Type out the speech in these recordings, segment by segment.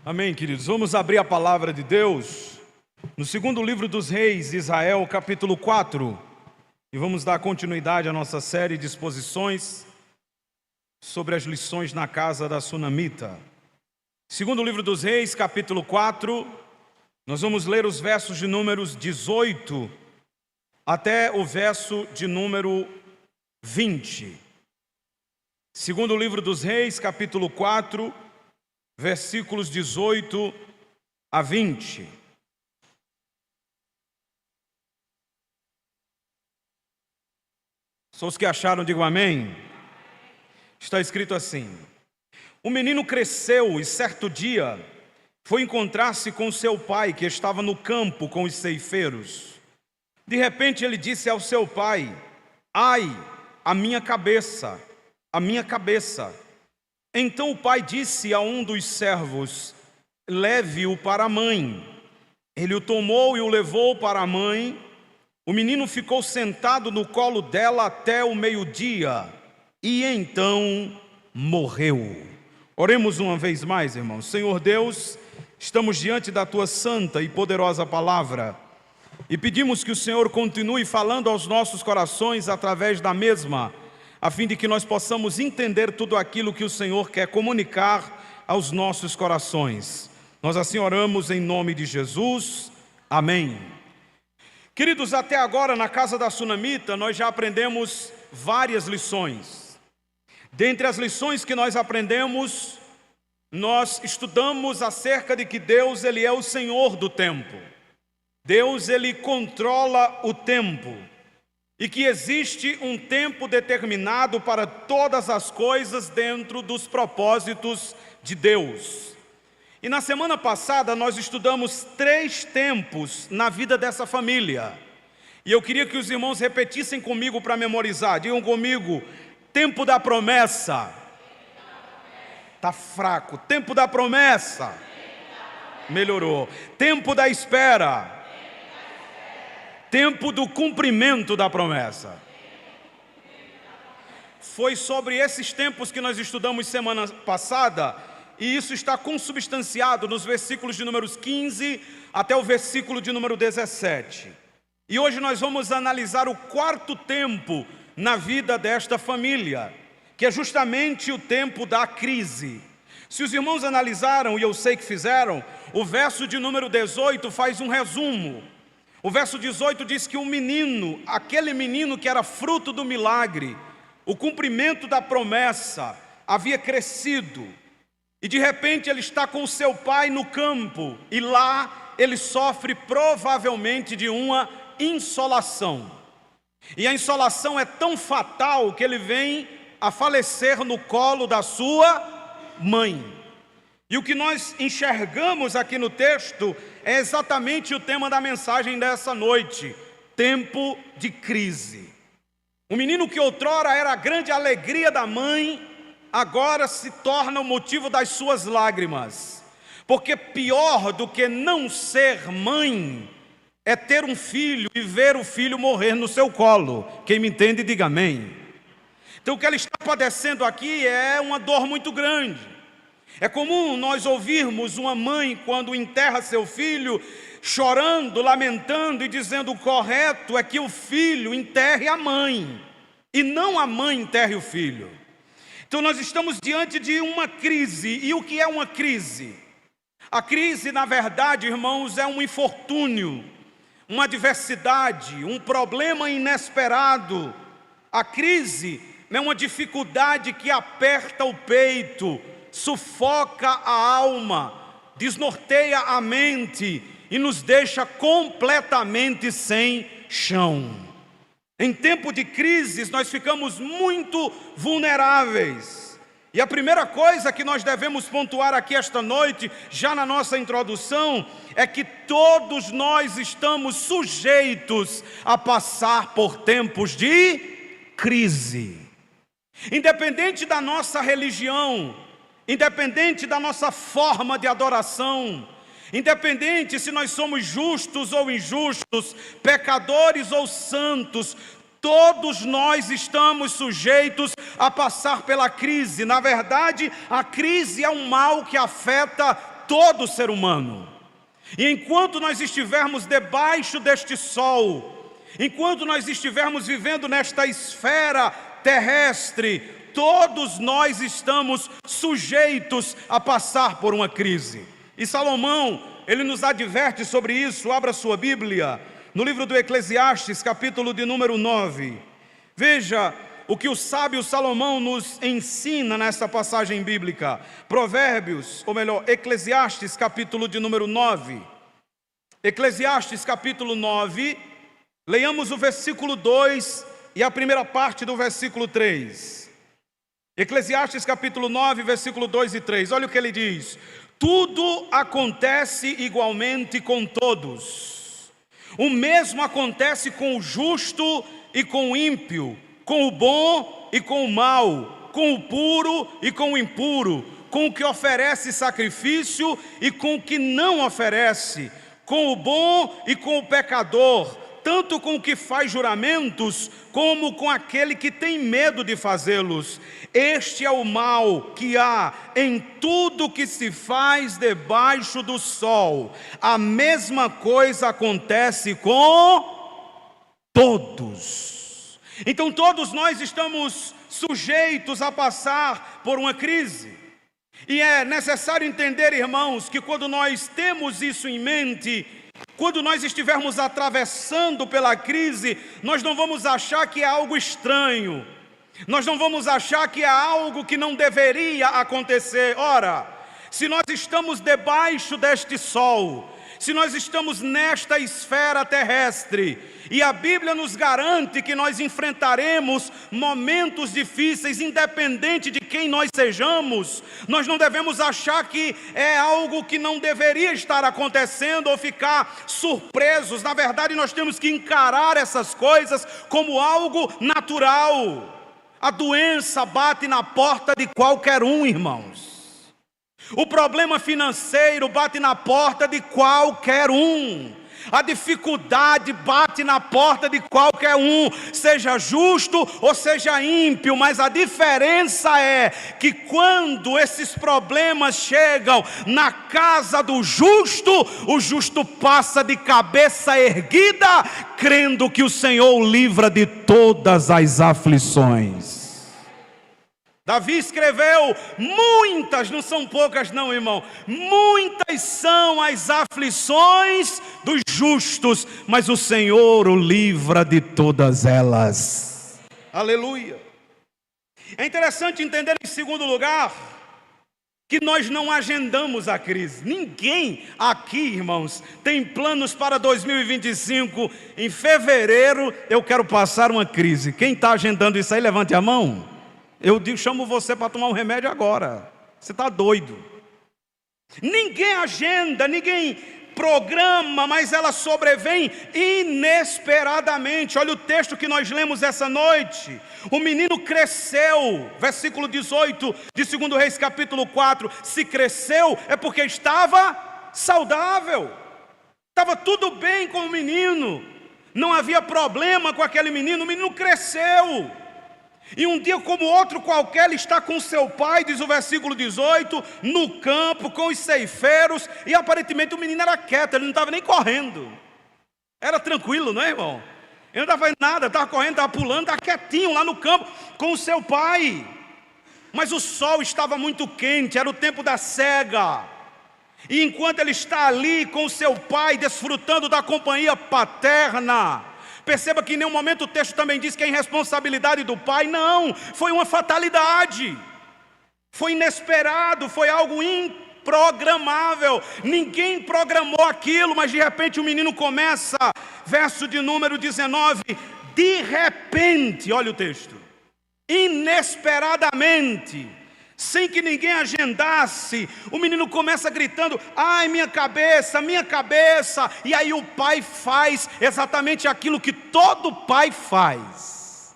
Amém, queridos. Vamos abrir a palavra de Deus no segundo livro dos Reis de Israel, capítulo 4. E vamos dar continuidade à nossa série de exposições sobre as lições na casa da Sunamita. Segundo livro dos Reis, capítulo 4, nós vamos ler os versos de números 18 até o verso de número 20. Segundo livro dos Reis, capítulo 4, versículos 18 a 20. Só os que acharam, digam amém. Está escrito assim: o menino cresceu e certo dia foi encontrar-se com seu pai, que estava no campo com os ceifeiros. De repente ele disse ao seu pai: ai, a minha cabeça, a minha cabeça. Então o pai disse a um dos servos: leve-o para a mãe. Ele o tomou e o levou para a mãe. O menino ficou sentado no colo dela até o meio-dia e então morreu. Oremos uma vez mais, irmãos. Senhor Deus, estamos diante da tua santa e poderosa palavra e pedimos que o Senhor continue falando aos nossos corações através da mesma, a fim de que nós possamos entender tudo aquilo que o Senhor quer comunicar aos nossos corações. Nós assim oramos em nome de Jesus. Amém. Queridos, até agora na casa da Sunamita nós já aprendemos várias lições. Dentre as lições que nós aprendemos, nós estudamos acerca de que Deus, Ele é o Senhor do tempo. Deus, Ele controla o tempo. E que existe um tempo determinado para todas as coisas dentro dos propósitos de Deus. E na semana passada nós estudamos 3 tempos na vida dessa família. E eu queria que os irmãos repetissem comigo para memorizar. Digam comigo: tempo da promessa. Está fraco. Tempo da promessa. Melhorou. Tempo da espera. Tempo do cumprimento da promessa. Foi sobre esses tempos que nós estudamos semana passada, e isso está consubstanciado nos versículos de números 15 até o versículo de número 17. E hoje nós vamos analisar o 4º tempo na vida desta família, que é justamente o tempo da crise. Se os irmãos analisaram, e eu sei que fizeram, o verso de número 18 faz um resumo. O verso 18 diz que um menino, aquele menino que era fruto do milagre, o cumprimento da promessa, havia crescido. E de repente ele está com o seu pai no campo, e lá ele sofre provavelmente de uma insolação. E a insolação é tão fatal que ele vem a falecer no colo da sua mãe. E o que nós enxergamos aqui no texto é exatamente o tema da mensagem dessa noite: tempo de crise. O menino que outrora era a grande alegria da mãe, agora se torna o motivo das suas lágrimas. Porque pior do que não ser mãe é ter um filho e ver o filho morrer no seu colo. Quem me entende, diga amém. Então o que ela está padecendo aqui é uma dor muito grande. É comum nós ouvirmos uma mãe, quando enterra seu filho, chorando, lamentando e dizendo: o correto é que o filho enterre a mãe, e não a mãe enterre o filho. Então nós estamos diante de uma crise. E o que é uma crise? A crise, na verdade, irmãos, é um infortúnio, uma adversidade, um problema inesperado. A crise é uma dificuldade que aperta o peito, sufoca a alma, desnorteia a mente e nos deixa completamente sem chão. Em tempo de crises nós ficamos muito vulneráveis. E a primeira coisa que nós devemos pontuar aqui esta noite, já na nossa introdução, é que todos nós estamos sujeitos a passar por tempos de crise. Independente da nossa religião, independente da nossa forma de adoração, independente se nós somos justos ou injustos, pecadores ou santos, todos nós estamos sujeitos a passar pela crise. Na verdade, a crise é um mal que afeta todo ser humano. E enquanto nós estivermos debaixo deste sol, enquanto nós estivermos vivendo nesta esfera terrestre, todos nós estamos sujeitos a passar por uma crise. E Salomão, ele nos adverte sobre isso. Abra sua Bíblia no livro do Eclesiastes, capítulo de número 9. Veja o que o sábio Salomão nos ensina nessa passagem bíblica. Provérbios, ou melhor, Eclesiastes, capítulo de número 9. Eclesiastes, capítulo 9, leiamos o versículo 2 e a primeira parte do versículo 3. Eclesiastes, capítulo 9, versículo 2 e 3. Olha o que ele diz: tudo acontece igualmente com todos. O mesmo acontece com o justo e com o ímpio, com o bom e com o mau, com o puro e com o impuro, com o que oferece sacrifício e com o que não oferece, com o bom e com o pecador, tanto com o que faz juramentos, como com aquele que tem medo de fazê-los. Este é o mal que há em tudo que se faz debaixo do sol. A mesma coisa acontece com todos. Então todos nós estamos sujeitos a passar por uma crise. E é necessário entender, irmãos, que quando nós temos isso em mente, quando nós estivermos atravessando pela crise, nós não vamos achar que é algo estranho, nós não vamos achar que é algo que não deveria acontecer. Ora, se nós estamos debaixo deste sol, se nós estamos nesta esfera terrestre, e a Bíblia nos garante que nós enfrentaremos momentos difíceis, independente de quem nós sejamos, nós não devemos achar que é algo que não deveria estar acontecendo ou ficar surpresos. Na verdade, nós temos que encarar essas coisas como algo natural. A doença bate na porta de qualquer um, irmãos. O problema financeiro bate na porta de qualquer um. A dificuldade bate na porta de qualquer um, seja justo ou seja ímpio. Mas a diferença é que quando esses problemas chegam na casa do justo, o justo passa de cabeça erguida, crendo que o Senhor o livra de todas as aflições. Davi escreveu: muitas, não são poucas não, irmão, muitas são as aflições dos justos, mas o Senhor o livra de todas elas. Aleluia. É interessante entender, em segundo lugar, que nós não agendamos a crise. Ninguém aqui, irmãos, tem planos para 2025. Em fevereiro eu quero passar uma crise. Quem está agendando isso aí, levante a mão. Eu chamo você para tomar um remédio agora. Você está doido. Ninguém agenda, ninguém programa, mas ela sobrevém inesperadamente. Olha o texto que nós lemos essa noite. O menino cresceu, versículo 18 de 2 Reis capítulo 4. Se cresceu é porque estava saudável. Estava tudo bem com o menino. Não havia problema com aquele menino. O menino cresceu. E um dia como outro qualquer, ele está com seu pai, diz o versículo 18, no campo, com os ceifeiros, e aparentemente o menino era quieto, ele não estava nem correndo. Era tranquilo, não é, irmão? Ele não estava fazendo nada, estava correndo, estava pulando, estava quietinho lá no campo, com o seu pai. Mas o sol estava muito quente, era o tempo da cega. E enquanto ele está ali com o seu pai, desfrutando da companhia paterna, perceba que em nenhum momento o texto também diz que é irresponsabilidade do pai. Não, foi uma fatalidade. Foi inesperado, foi algo improgramável. Ninguém programou aquilo, mas de repente o menino começa, verso de número 19, de repente, olha o texto, inesperadamente, sem que ninguém agendasse, o menino começa gritando: ai, minha cabeça, minha cabeça. E aí o pai faz exatamente aquilo que todo pai faz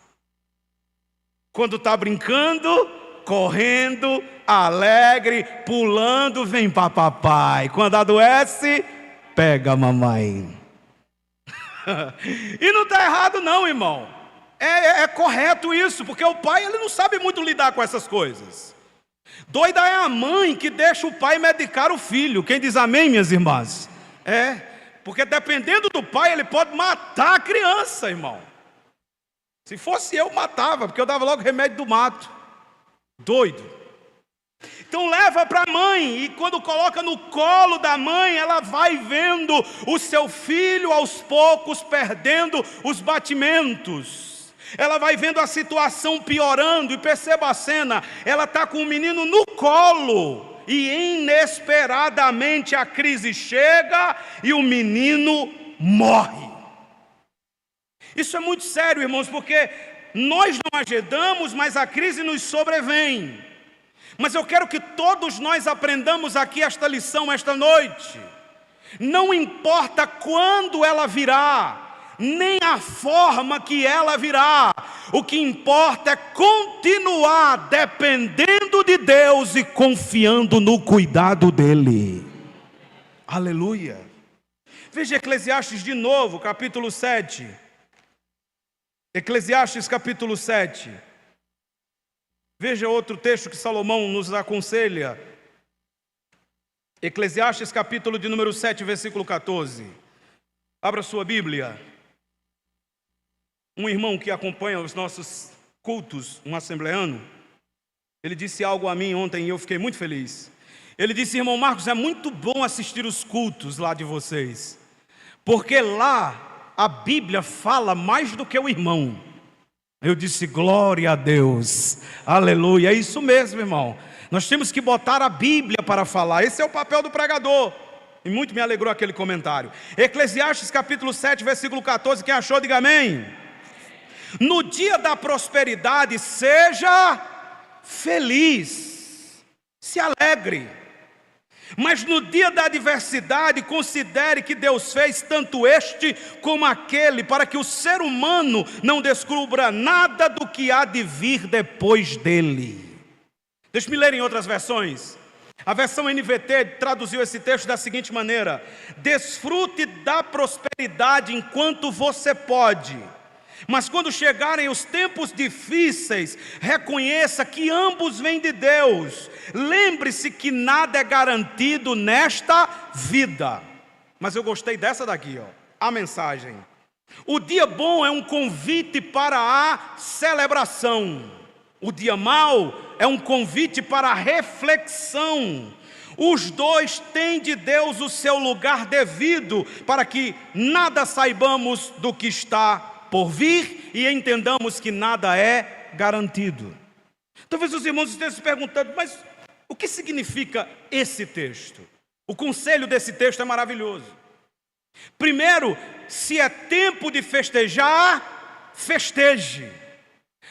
quando está brincando, correndo, alegre, pulando, vem para papai. Quando adoece, pega a mamãe. E não está errado não, irmão. É correto isso, porque o pai ele não sabe muito lidar com essas coisas. Doida é a mãe que deixa o pai medicar o filho. Quem diz amém, minhas irmãs? Porque dependendo do pai, ele pode matar a criança, irmão. Se fosse eu, matava, porque eu dava logo remédio do mato. Doido. Então leva para a mãe, e quando coloca no colo da mãe, ela vai vendo o seu filho aos poucos perdendo os batimentos. Ela vai vendo a situação piorando, e perceba a cena, ela está com o menino no colo, e inesperadamente a crise chega e o menino morre. Isso é muito sério, irmãos, porque nós não agedamos, mas a crise nos sobrevém. Mas eu quero que todos nós aprendamos aqui esta lição esta noite. Não importa quando ela virá, nem a forma que ela virá. O que importa é continuar dependendo de Deus e confiando no cuidado dEle. Aleluia. Veja Eclesiastes de novo, capítulo 7. Eclesiastes capítulo 7. Veja outro texto que Salomão nos aconselha. Eclesiastes capítulo de número 7, versículo 14. Abra sua Bíblia. Um irmão que acompanha os nossos cultos, um assembleano, ele disse algo a mim ontem e eu fiquei muito feliz. Ele disse: irmão Marcos, é muito bom assistir os cultos lá de vocês, porque lá a Bíblia fala mais do que o irmão. Eu disse: glória a Deus, aleluia. É isso mesmo, irmão. Nós temos que botar a Bíblia para falar. Esse é o papel do pregador. E muito me alegrou aquele comentário. Eclesiastes capítulo 7, versículo 14. Quem achou, diga amém. No dia da prosperidade, seja feliz, se alegre. Mas no dia da adversidade, considere que Deus fez tanto este como aquele, para que o ser humano não descubra nada do que há de vir depois dele. Deixe-me ler em outras versões. A versão NVT traduziu esse texto da seguinte maneira: desfrute da prosperidade enquanto você pode, mas quando chegarem os tempos difíceis, reconheça que ambos vêm de Deus. Lembre-se que nada é garantido nesta vida. Mas eu gostei dessa daqui, a mensagem. O dia bom é um convite para a celebração. O dia mau é um convite para a reflexão. Os dois têm de Deus o seu lugar devido, para que nada saibamos do que está por vir e entendamos que nada é garantido. Talvez os irmãos estejam se perguntando: mas o que significa esse texto? O conselho desse texto é maravilhoso. Primeiro, se é tempo de festejar, festeje.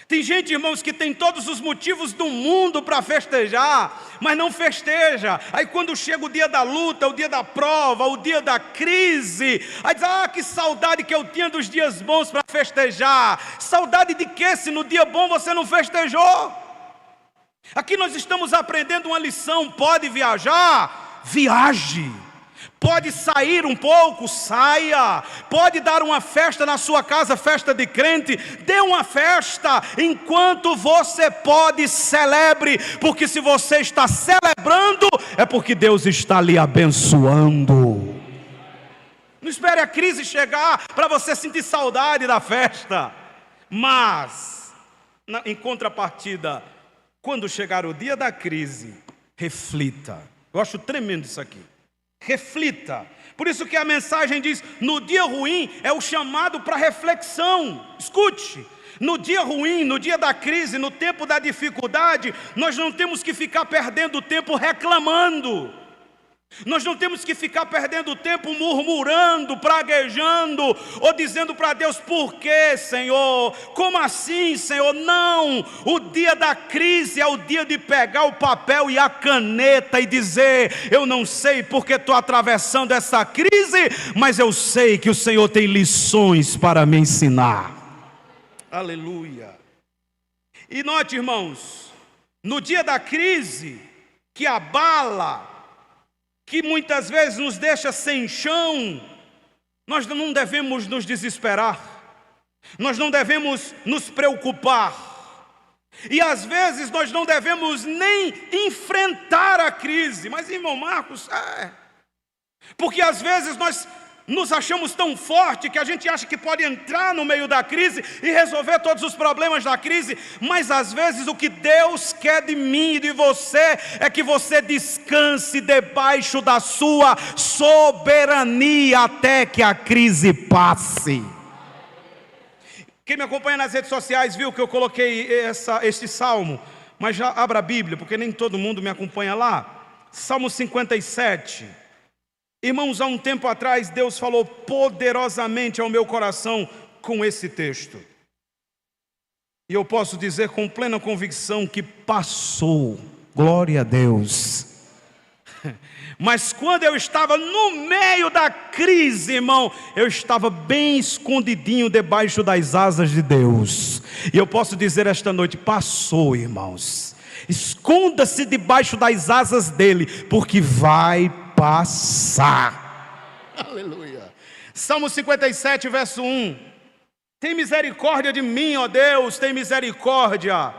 Tem gente, irmãos, que tem todos os motivos do mundo para festejar, mas não festeja. Aí quando chega o dia da luta, o dia da prova, o dia da crise, aí diz: ah, que saudade que eu tinha dos dias bons para festejar. Saudade de quê, se no dia bom você não festejou? Aqui nós estamos aprendendo uma lição. Pode viajar? Viaje. Pode sair um pouco? Saia. Pode dar uma festa na sua casa, festa de crente? Dê uma festa. Enquanto você pode, celebre. Porque se você está celebrando, é porque Deus está lhe abençoando. Não espere a crise chegar para você sentir saudade da festa. Mas, em contrapartida, quando chegar o dia da crise, reflita. Eu acho tremendo isso aqui. Reflita. Por isso que a mensagem diz: no dia ruim é o chamado para reflexão. Escute, no dia ruim, no dia da crise, no tempo da dificuldade, nós não temos que ficar perdendo tempo reclamando. Nós não temos que ficar perdendo tempo murmurando, praguejando, ou dizendo para Deus: por que, Senhor? Como assim, Senhor? Não, o dia da crise é o dia de pegar o papel e a caneta e dizer: eu não sei porque estou atravessando essa crise, mas eu sei que o Senhor tem lições para me ensinar. Aleluia. E note, irmãos, no dia da crise, que abala, que muitas vezes nos deixa sem chão, nós não devemos nos desesperar, nós não devemos nos preocupar. E às vezes nós não devemos nem enfrentar a crise. Mas, irmão Marcos, porque às vezes nós nos achamos tão forte que a gente acha que pode entrar no meio da crise e resolver todos os problemas da crise. Mas às vezes o que Deus quer de mim e de você é que você descanse debaixo da sua soberania até que a crise passe. Quem me acompanha nas redes sociais viu que eu coloquei este salmo, mas já abra a Bíblia, porque nem todo mundo me acompanha lá. Salmo 57. Irmãos, há um tempo atrás Deus falou poderosamente ao meu coração com esse texto. E eu posso dizer com plena convicção que passou. Glória a Deus. Mas quando eu estava no meio da crise, irmão, eu estava bem escondidinho debaixo das asas de Deus. E eu posso dizer esta noite, passou, irmãos. Esconda-se debaixo das asas dele, porque vai passar. Aleluia. Salmo 57, verso 1. Tem misericórdia de mim, ó Deus, tem misericórdia,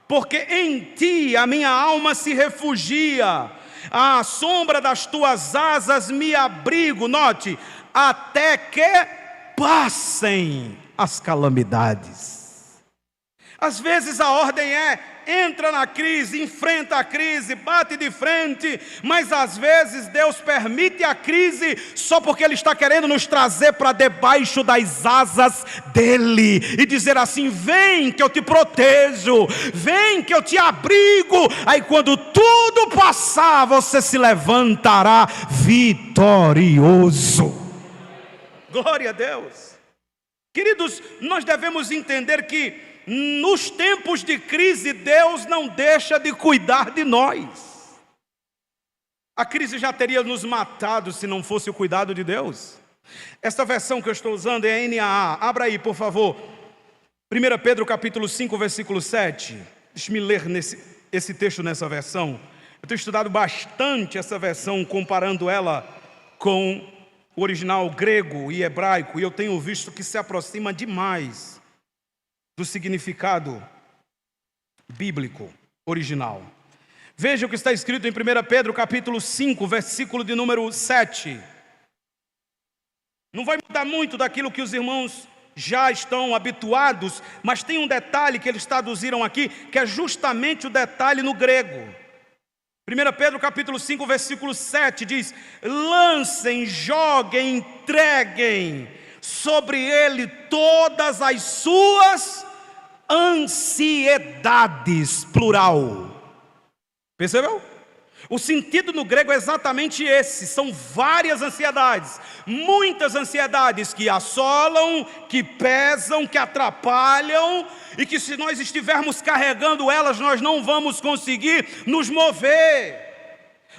porque em ti a minha alma se refugia. À sombra das tuas asas me abrigo, note, até que passem as calamidades. Às vezes a ordem entra na crise, enfrenta a crise, bate de frente, mas às vezes Deus permite a crise só porque Ele está querendo nos trazer para debaixo das asas dEle e dizer assim: vem que eu te protejo, vem que eu te abrigo. Aí quando tudo passar, você se levantará vitorioso. Glória a Deus. Queridos, nós devemos entender que nos tempos de crise, Deus não deixa de cuidar de nós. A crise já teria nos matado se não fosse o cuidado de Deus. Esta versão que eu estou usando é a NAA. Abra aí, por favor. 1 Pedro capítulo 5, versículo 7. Deixe-me ler esse texto nessa versão. Eu tenho estudado bastante essa versão, comparando ela com o original grego e hebraico, e eu tenho visto que se aproxima demais do significado bíblico original. Veja o que está escrito em 1 Pedro capítulo 5, versículo de número 7. Não vai mudar muito daquilo que os irmãos já estão habituados, mas tem um detalhe que eles traduziram aqui, que é justamente o detalhe no grego. 1 Pedro capítulo 5, versículo 7 diz: lancem, joguem, entreguem sobre ele todas as suas ansiedades, plural. Percebeu? O sentido no grego é exatamente esse. São várias ansiedades, muitas ansiedades que assolam, que pesam, que atrapalham, e que se nós estivermos carregando elas, nós não vamos conseguir nos mover.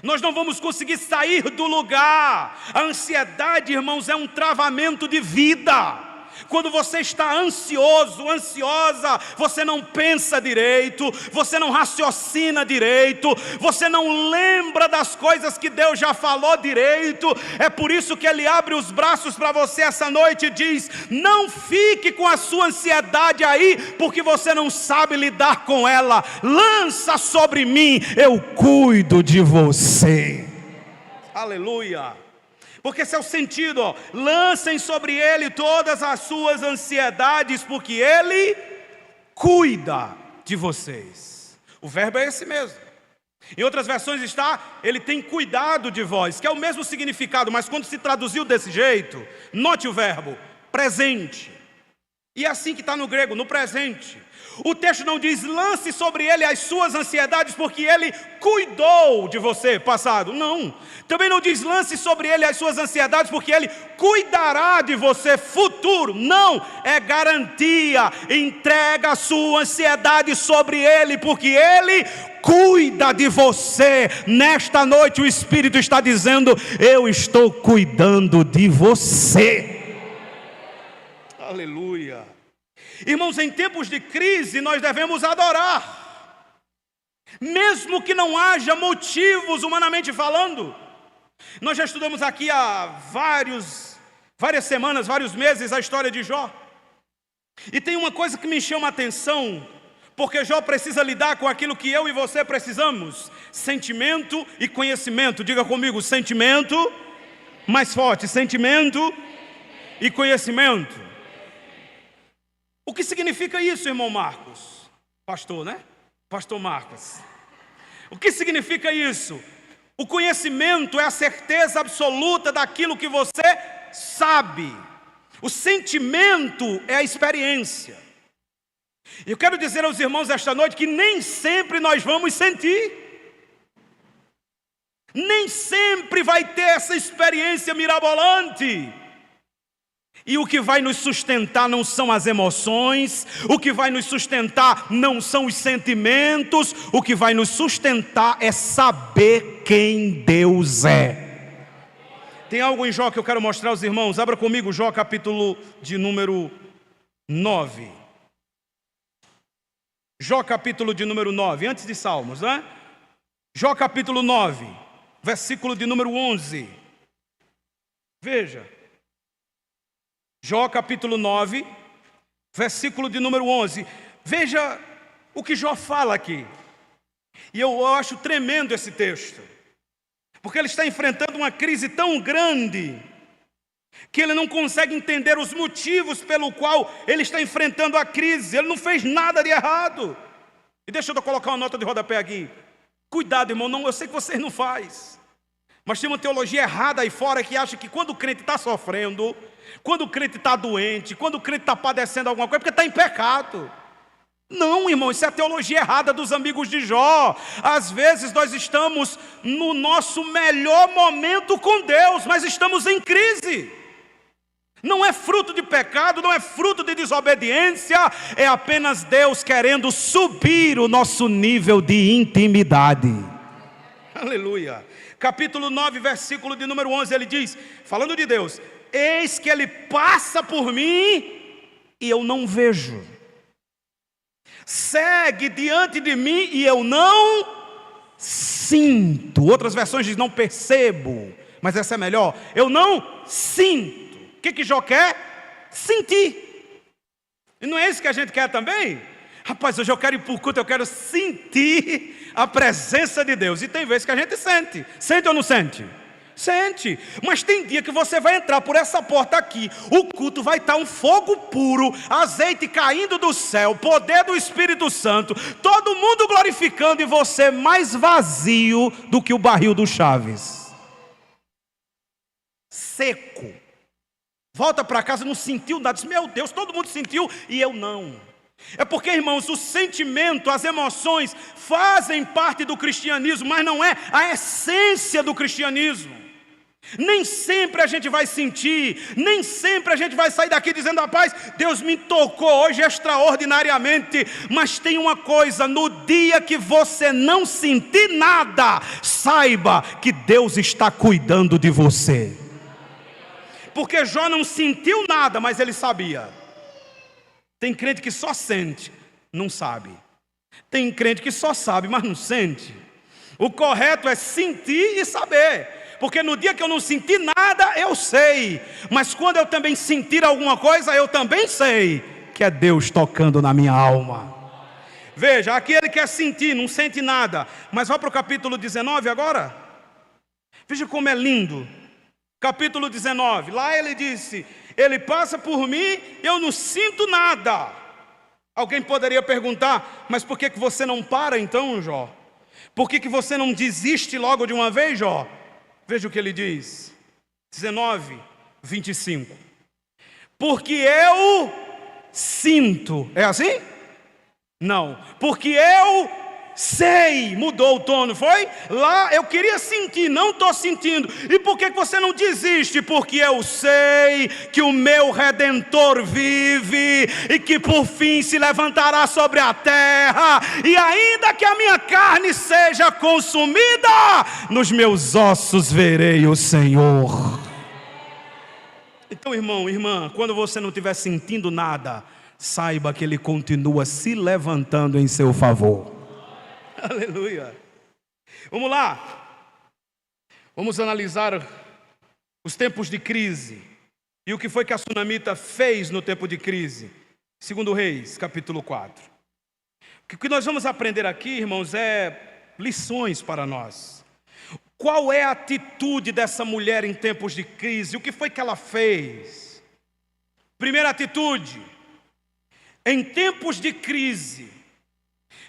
Nós não vamos conseguir sair do lugar. A ansiedade, irmãos, é um travamento de vida. Quando você está ansioso, ansiosa, você não pensa direito, você não raciocina direito, você não lembra das coisas que Deus já falou direito. É por isso que Ele abre os braços para você essa noite e diz: não fique com a sua ansiedade aí, porque você não sabe lidar com ela. Lança sobre mim, eu cuido de você. Aleluia. Porque esse é o sentido, ó. Lancem sobre ele todas as suas ansiedades, porque ele cuida de vocês. O verbo é esse mesmo. Em outras versões está: ele tem cuidado de vós, que é o mesmo significado, mas quando se traduziu desse jeito, note o verbo, presente. E é assim que está no grego, no presente. O texto não diz: lance sobre ele as suas ansiedades, porque ele cuidou de você, passado. Não. Também não diz: lance sobre ele as suas ansiedades, porque ele cuidará de você, futuro. Não. É garantia. Entrega a sua ansiedade sobre ele, porque ele cuida de você. Nesta noite o Espírito está dizendo: eu estou cuidando de você. Aleluia. Irmãos, em tempos de crise nós devemos adorar, mesmo que não haja motivos humanamente falando. Nós já estudamos aqui há várias semanas, vários meses, a história de Jó. E tem uma coisa que me chama a atenção, Porque Jó precisa lidar com aquilo que eu e você precisamos: sentimento e conhecimento. Diga comigo: sentimento, mais forte, sentimento e conhecimento. O que significa isso, irmão Marcos? Pastor, né? Pastor Marcos. O que significa isso? O conhecimento é a certeza absoluta daquilo que você sabe. O sentimento é a experiência. Eu quero dizer aos irmãos esta noite que nem sempre nós vamos sentir. Nem sempre vai ter essa experiência mirabolante. E o que vai nos sustentar não são as emoções, o que vai nos sustentar não são os sentimentos, o que vai nos sustentar é saber quem Deus é. Tem algo em Jó que eu quero mostrar aos irmãos. Abra comigo Jó capítulo de número 9. Jó capítulo de número 9, antes de Salmos, né? Jó capítulo 9, versículo de número 11. Veja. Jó capítulo 9, versículo de número 11. Veja o que Jó fala aqui. E eu acho tremendo esse texto. Porque ele está enfrentando uma crise tão grande que ele não consegue entender os motivos pelo qual ele está enfrentando a crise. Ele não fez nada de errado. E deixa eu colocar uma nota de rodapé aqui. Cuidado, irmão, não, eu sei que vocês não fazem. Mas tem uma teologia errada aí fora que acha que quando o crente está sofrendo, quando o crente está doente, quando o crente está padecendo alguma coisa, é porque está em pecado. Não, irmão, isso é a teologia errada dos amigos de Jó. Às vezes nós estamos no nosso melhor momento com Deus, mas estamos em crise. Não é fruto de pecado, não é fruto de desobediência, é apenas Deus querendo subir o nosso nível de intimidade. Aleluia. Capítulo 9, versículo de número 11, ele diz, falando de Deus: eis que ele passa por mim e eu não vejo. Segue diante de mim e eu não sinto. Outras versões dizem não percebo, mas essa é melhor. Eu não sinto. O que Jó quer? Sentir. E não é isso que a gente quer também? Rapaz, hoje eu quero ir para o culto, eu quero sentir a presença de Deus. E tem vezes que a gente sente. Sente ou não sente? Sente. Mas tem dia que você vai entrar por essa porta aqui, o culto vai estar um fogo puro, azeite caindo do céu, poder do Espírito Santo, todo mundo glorificando, e você mais vazio do que o barril do Chaves. Seco. Volta para casa, não sentiu nada. Diz, meu Deus, todo mundo sentiu e eu não. É porque, irmãos, o sentimento, as emoções fazem parte do cristianismo, mas não é a essência do cristianismo. Nem sempre a gente vai sentir, nem sempre a gente vai sair daqui dizendo, rapaz, Deus me tocou hoje extraordinariamente. Mas tem uma coisa, no dia que você não sentir nada, saiba que Deus está cuidando de você. Porque Jó não sentiu nada, mas ele sabia. Tem crente que só sente, não sabe. Tem crente que só sabe, mas não sente. O correto é sentir e saber. Porque no dia que eu não sentir nada, eu sei. Mas quando eu também sentir alguma coisa, eu também sei que é Deus tocando na minha alma. Veja, aqui ele quer sentir, não sente nada. Mas vá para o capítulo 19 agora. Veja como é lindo. Capítulo 19, lá ele disse, ele passa por mim, eu não sinto nada. Alguém poderia perguntar, mas por que você não para então, Jó? Por que você não desiste logo de uma vez, Jó? Veja o que ele diz, 19, 25. Porque eu sinto, é assim? Não, porque eu sei, mudou o tono, foi? Lá eu queria sentir, não estou sentindo. E por que você não desiste? Porque eu sei que o meu Redentor vive e que por fim se levantará sobre a terra. E ainda que a minha carne seja consumida, nos meus ossos verei o Senhor. Então, irmão, irmã, quando você não estiver sentindo nada, saiba que Ele continua se levantando em seu favor. Aleluia. Vamos lá. Vamos analisar os tempos de crise e o que foi que a sunamita fez no tempo de crise. 2 Reis, capítulo 4. O que nós vamos aprender aqui, irmãos, é lições para nós. Qual é a atitude dessa mulher em tempos de crise? O que foi que ela fez? Primeira atitude: em tempos de crise,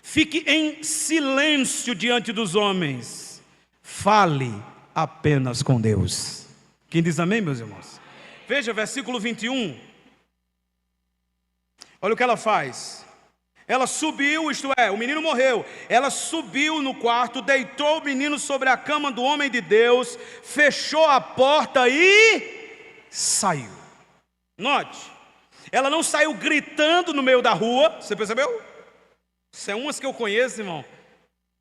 fique em silêncio diante dos homens, fale apenas com Deus. Quem diz amém, meus irmãos? Veja, versículo 21. Olha o que ela faz. Ela subiu, isto é, o menino morreu. Ela subiu no quarto, deitou o menino sobre a cama do homem de Deus, fechou a porta e saiu. Note, ela não saiu gritando no meio da rua, você percebeu? Isso é umas que eu conheço, irmão.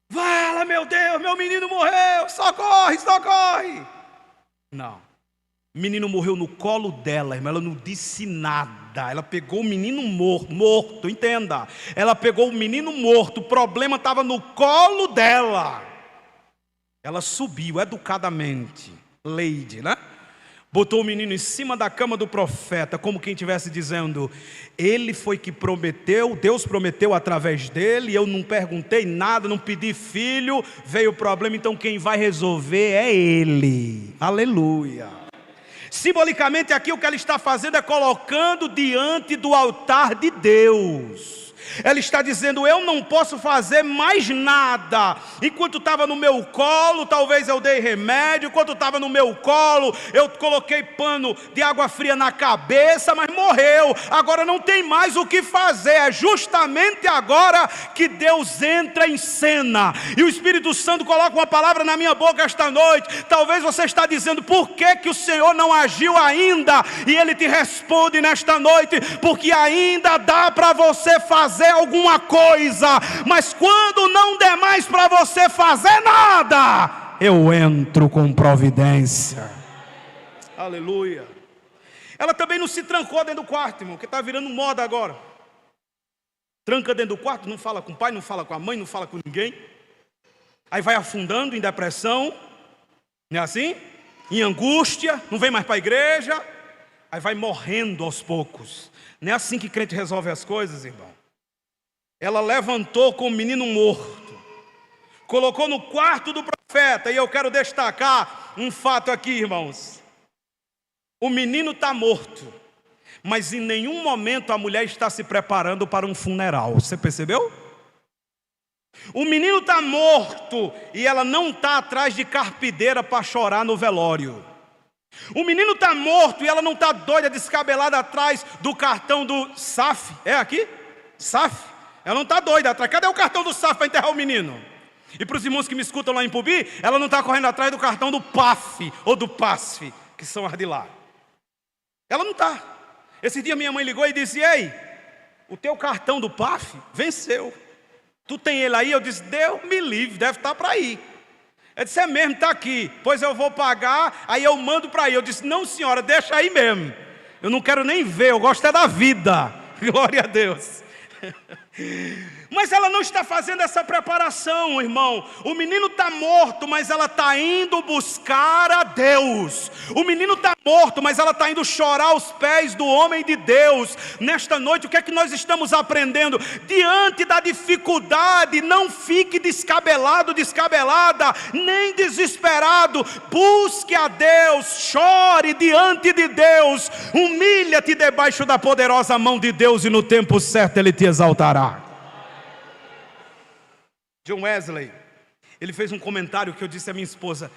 Fala, meu Deus, meu menino morreu, socorre, socorre. Não. O menino morreu no colo dela, irmão. Ela não disse nada. Ela pegou o menino morto, entenda. Ela pegou o menino morto, o problema estava no colo dela. Ela subiu educadamente, lady, né? Botou o menino em cima da cama do profeta, como quem estivesse dizendo: ele foi que prometeu, Deus prometeu através dele, eu não perguntei nada, não pedi filho, veio o problema, então quem vai resolver é ele. Aleluia. Simbolicamente aqui o que ela está fazendo é colocando diante do altar de Deus. Ela está dizendo: eu não posso fazer mais nada. Enquanto estava no meu colo, talvez eu dei remédio. Enquanto estava no meu colo, eu coloquei pano de água fria na cabeça, mas morreu. Agora não tem mais o que fazer. É justamente agora que Deus entra em cena. E o Espírito Santo coloca uma palavra na minha boca esta noite. Talvez você está dizendo: por que o Senhor não agiu ainda? E Ele te responde nesta noite: porque ainda dá para você fazer alguma coisa, mas quando não der mais para você fazer nada, eu entro com providência. Aleluia. Ela também não se trancou dentro do quarto, irmão, que está virando moda agora. Tranca dentro do quarto, não fala com o pai, não fala com a mãe, não fala com ninguém. Aí vai afundando em depressão, não é assim? Em angústia, não vem mais para a igreja. Aí vai morrendo aos poucos. Não é assim que crente resolve as coisas, irmão. Ela levantou com o menino morto, colocou no quarto do profeta. E eu quero destacar um fato aqui, irmãos. O menino está morto, mas em nenhum momento a mulher está se preparando para um funeral. Você percebeu? O menino está morto e ela não está atrás de carpideira para chorar no velório. O menino está morto e ela não está doida, descabelada atrás do cartão do SAF. É aqui? SAF? Ela não está doida atrás. Cadê o cartão do SAF para enterrar o menino? E para os irmãos que me escutam lá em Pubi, ela não está correndo atrás do cartão do PAF ou do PASF, que são as de lá. Ela não está. Esse dia minha mãe ligou e disse: ei, o teu cartão do PAF venceu. Tu tem ele aí? Eu disse: Deus me livre, deve estar para aí. Ela disse: é mesmo, está aqui. Pois eu vou pagar, aí eu mando para aí. Eu disse: não, senhora, deixa aí mesmo. Eu não quero nem ver, eu gosto é da vida. Glória a Deus. Mas ela não está fazendo essa preparação, irmão. O menino está morto, mas ela está indo buscar a Deus. O menino está morto, mas ela está indo chorar aos pés do homem de Deus. Nesta noite, o que é que nós estamos aprendendo? Diante da dificuldade, não fique descabelado, descabelada, nem desesperado. Busque a Deus, chore diante de Deus, humilha-te debaixo da poderosa mão de Deus, e no tempo certo Ele te exaltará. John Wesley, ele fez um comentário que eu disse à minha esposa: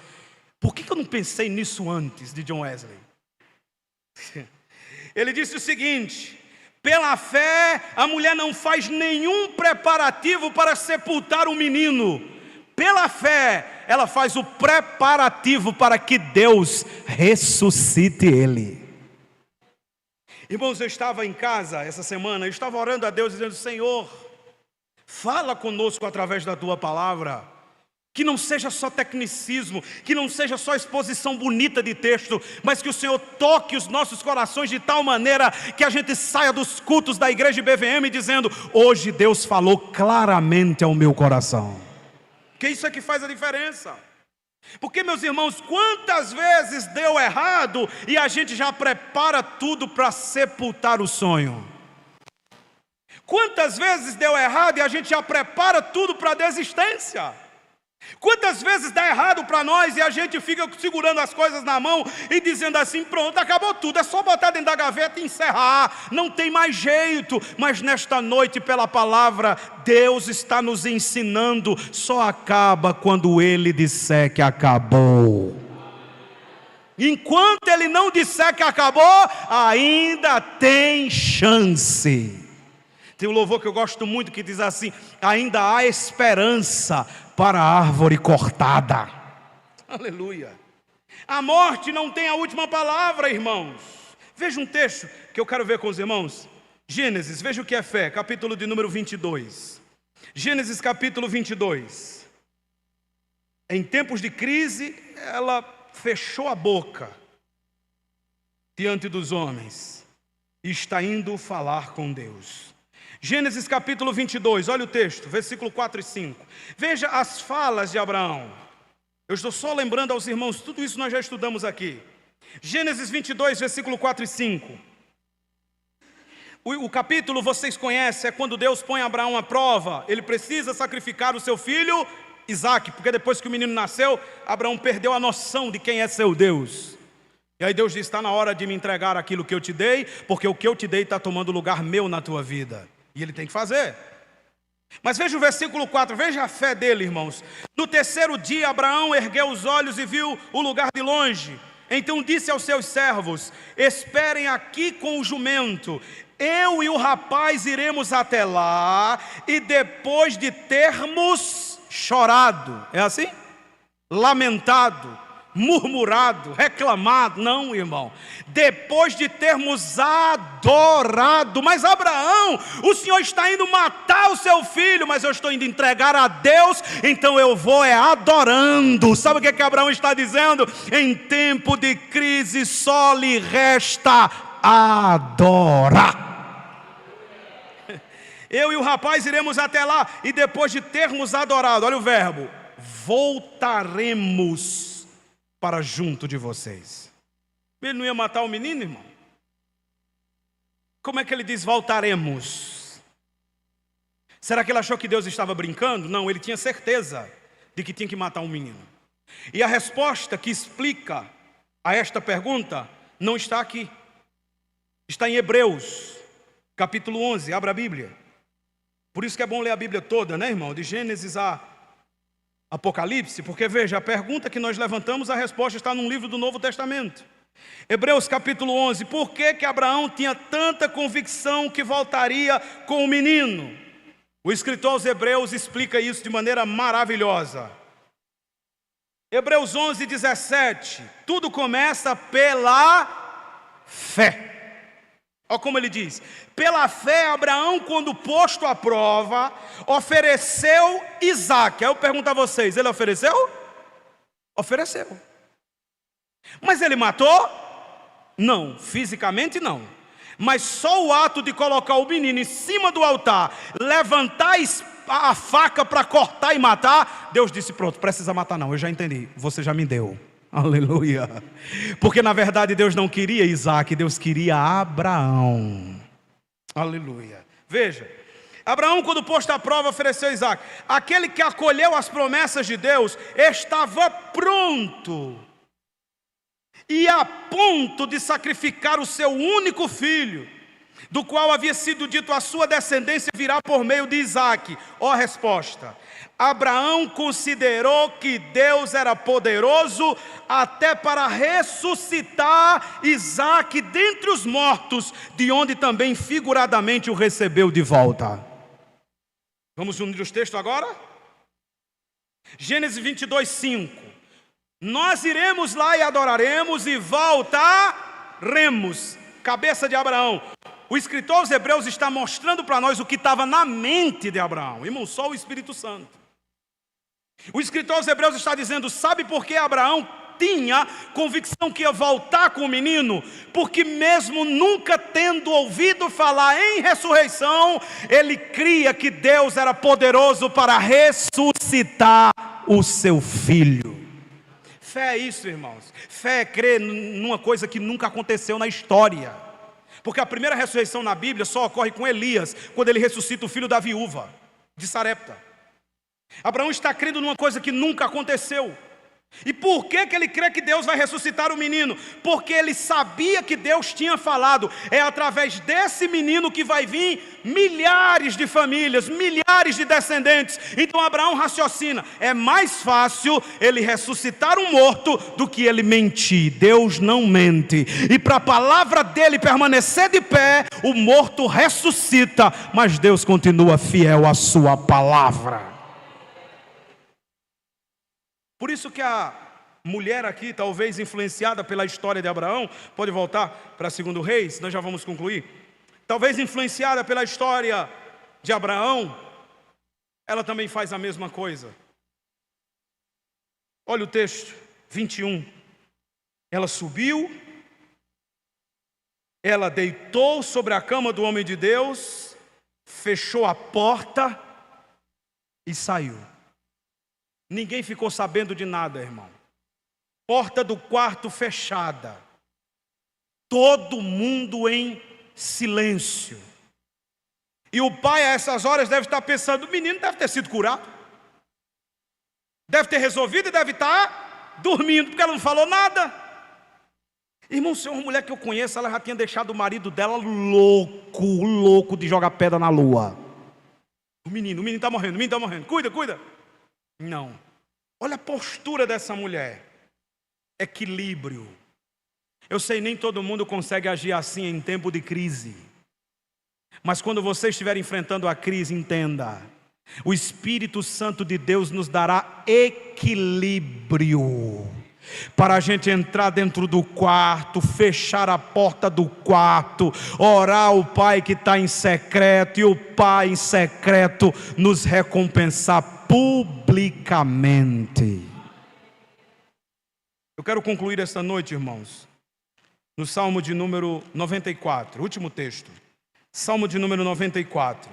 por que eu não pensei nisso antes de John Wesley? Ele disse o seguinte: pela fé a mulher não faz nenhum preparativo para sepultar o menino. Pela fé ela faz o preparativo para que Deus ressuscite ele. Irmãos, eu estava em casa essa semana, eu estava orando a Deus dizendo: Senhor, fala conosco através da Tua palavra. Que não seja só tecnicismo, que não seja só exposição bonita de texto, mas que o Senhor toque os nossos corações de tal maneira que a gente saia dos cultos da igreja de BVM dizendo: hoje Deus falou claramente ao meu coração. Que isso é que faz a diferença. Porque, meus irmãos, quantas vezes deu errado e a gente já prepara tudo para sepultar o sonho. Quantas vezes deu errado e a gente já prepara tudo para a desistência? Quantas vezes dá errado para nós e a gente fica segurando as coisas na mão e dizendo assim: pronto, acabou tudo, é só botar dentro da gaveta e encerrar, não tem mais jeito. Mas nesta noite, pela palavra, Deus está nos ensinando: só acaba quando Ele disser que acabou. Enquanto Ele não disser que acabou, ainda tem chance. Tem um louvor que eu gosto muito que diz assim: ainda há esperança para a árvore cortada. Aleluia. A morte não tem a última palavra, irmãos. Veja um texto que eu quero ver com os irmãos. Gênesis, veja o que é fé, capítulo de número 22. Gênesis capítulo 22. Em tempos de crise, ela fechou a boca diante dos homens e está indo falar com Deus. Gênesis capítulo 22, olha o texto, versículo 4 e 5. Veja as falas de Abraão. Eu estou só lembrando aos irmãos, tudo isso nós já estudamos aqui. Gênesis 22, versículo 4 e 5. O capítulo vocês conhecem, é quando Deus põe Abraão à prova. Ele precisa sacrificar o seu filho Isaque, porque depois que o menino nasceu, Abraão perdeu a noção de quem é seu Deus. E aí Deus diz: está na hora de me entregar aquilo que eu te dei, porque o que eu te dei está tomando lugar meu na tua vida. E ele tem que fazer. Mas veja o versículo 4, veja a fé dele, irmãos. No terceiro dia, Abraão ergueu os olhos e viu o lugar de longe. Então disse aos seus servos: esperem aqui com o jumento. Eu e o rapaz iremos até lá, e depois de termos chorado, é assim? Lamentado, murmurado, reclamado, não, irmão, depois de termos adorado. Mas Abraão, o Senhor está indo matar o seu filho, mas eu estou indo entregar a Deus, então eu vou adorando. Sabe o que Abraão está dizendo? Em tempo de crise só lhe resta adorar. Eu e o rapaz iremos até lá, e depois de termos adorado, olha o verbo, voltaremos para junto de vocês. Ele não ia matar o menino, irmão? Como é que ele diz voltaremos? Será que ele achou que Deus estava brincando? Não, ele tinha certeza de que tinha que matar um menino. E a resposta que explica a esta pergunta não está aqui. Está em Hebreus, capítulo 11, abra a Bíblia. Por isso que é bom ler a Bíblia toda, né, irmão? De Gênesis a Apocalipse, porque veja, a pergunta que nós levantamos, a resposta está num livro do Novo Testamento. Hebreus capítulo 11, por que Abraão tinha tanta convicção que voltaria com o menino? O escritor aos Hebreus explica isso de maneira maravilhosa. Hebreus 11, 17, tudo começa pela fé. Olha como ele diz: pela fé Abraão, quando posto à prova, ofereceu Isaque. Aí eu pergunto a vocês, ele ofereceu? Ofereceu. Mas ele matou? Não, fisicamente não. Mas só o ato de colocar o menino em cima do altar, levantar a faca para cortar e matar, Deus disse: pronto, precisa matar não, eu já entendi, você já me deu. Aleluia. Porque na verdade Deus não queria Isaque, Deus queria Abraão. Aleluia. Veja, Abraão, quando posto à prova, ofereceu Isaque. Aquele que acolheu as promessas de Deus estava pronto e a ponto de sacrificar o seu único filho, do qual havia sido dito: a sua descendência virá por meio de Isaque. Ó a resposta: Abraão considerou que Deus era poderoso até para ressuscitar Isaque dentre os mortos, de onde também figuradamente o recebeu de volta. Vamos unir os textos agora? Gênesis 22, 5. Nós iremos lá e adoraremos e voltaremos. Cabeça de Abraão. O escritor aos Hebreus está mostrando para nós o que estava na mente de Abraão. Irmão, só o Espírito Santo. O escritor aos Hebreus está dizendo: sabe por que Abraão tinha convicção que ia voltar com o menino? Porque mesmo nunca tendo ouvido falar em ressurreição, ele cria que Deus era poderoso para ressuscitar o seu filho. Fé é isso, irmãos. Fé é crer numa coisa que nunca aconteceu na história. Porque a primeira ressurreição na Bíblia só ocorre com Elias, quando ele ressuscita o filho da viúva de Sarepta. Abraão está crendo numa coisa que nunca aconteceu. E por que ele crê que Deus vai ressuscitar o menino? Porque ele sabia que Deus tinha falado: é através desse menino que vai vir milhares de famílias, milhares de descendentes. Então Abraão raciocina: é mais fácil ele ressuscitar um morto do que ele mentir. Deus não mente, e para a palavra dele permanecer de pé, o morto ressuscita, mas Deus continua fiel à sua palavra. Por isso que a mulher aqui, talvez influenciada pela história de Abraão, pode voltar para 2 Reis, nós já vamos concluir. Talvez influenciada pela história de Abraão, ela também faz a mesma coisa. Olha o texto 21. Ela subiu, ela deitou sobre a cama do homem de Deus, fechou a porta e saiu. Ninguém ficou sabendo de nada, irmão. Porta do quarto fechada. Todo mundo em silêncio. E o pai a essas horas deve estar pensando: o menino deve ter sido curado, deve ter resolvido e deve estar dormindo, porque ela não falou nada. Irmão, se é uma mulher que eu conheço, ela já tinha deixado o marido dela louco de jogar pedra na lua. O menino está morrendo, cuida. Não. Olha a postura dessa mulher. Equilíbrio. Eu sei, nem todo mundo consegue agir assim em tempo de crise. Mas quando você estiver enfrentando a crise, entenda: o Espírito Santo de Deus nos dará equilíbrio para a gente entrar dentro do quarto, fechar a porta do quarto, orar ao Pai que está em secreto, e o Pai em secreto nos recompensar publicamente. Eu quero concluir esta noite, irmãos, no Salmo de número 94, último texto. Salmo de número 94.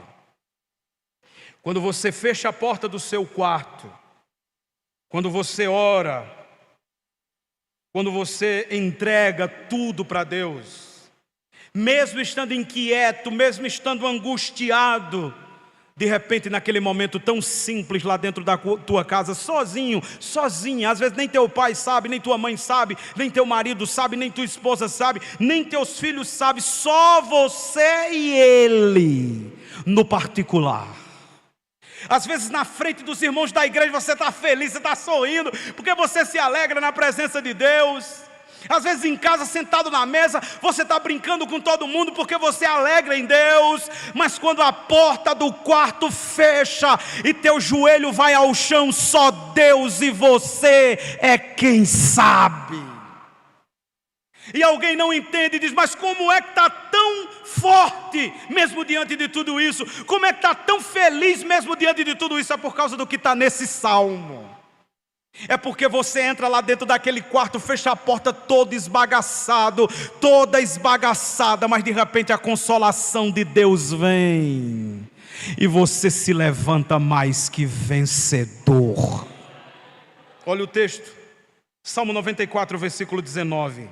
Quando você fecha a porta do seu quarto, quando você ora, quando você entrega tudo para Deus, mesmo estando inquieto, mesmo estando angustiado, de repente naquele momento tão simples lá dentro da tua casa, sozinha, às vezes nem teu pai sabe, nem tua mãe sabe, nem teu marido sabe, nem tua esposa sabe, nem teus filhos sabem, só você e ele, no particular. Às vezes na frente dos irmãos da igreja você está feliz, você está sorrindo, porque você se alegra na presença de Deus. Às vezes em casa, sentado na mesa, você está brincando com todo mundo porque você alegra em Deus. Mas quando a porta do quarto fecha e teu joelho vai ao chão, só Deus e você é quem sabe. E alguém não entende e diz: mas como é que está tão forte mesmo diante de tudo isso? Como é que está tão feliz mesmo diante de tudo isso? É por causa do que está nesse salmo. É porque você entra lá dentro daquele quarto, fecha a porta toda esbagaçada, mas de repente a consolação de Deus vem e você se levanta mais que vencedor. Olha o texto, Salmo 94, versículo 19.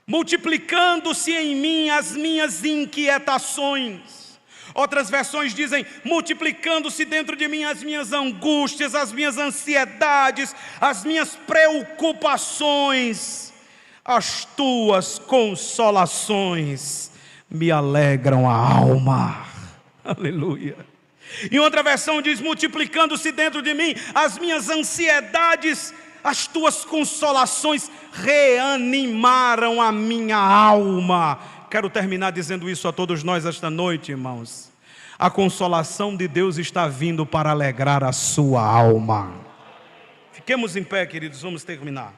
Multiplicando-se em mim as minhas inquietações. Outras versões dizem: multiplicando-se dentro de mim as minhas angústias, as minhas ansiedades, as minhas preocupações. As tuas consolações me alegram a alma. Aleluia. E outra versão diz: multiplicando-se dentro de mim as minhas ansiedades, as tuas consolações reanimaram a minha alma. Quero terminar dizendo isso a todos nós esta noite, irmãos. A consolação de Deus está vindo para alegrar a sua alma. Fiquemos em pé, queridos, vamos terminar.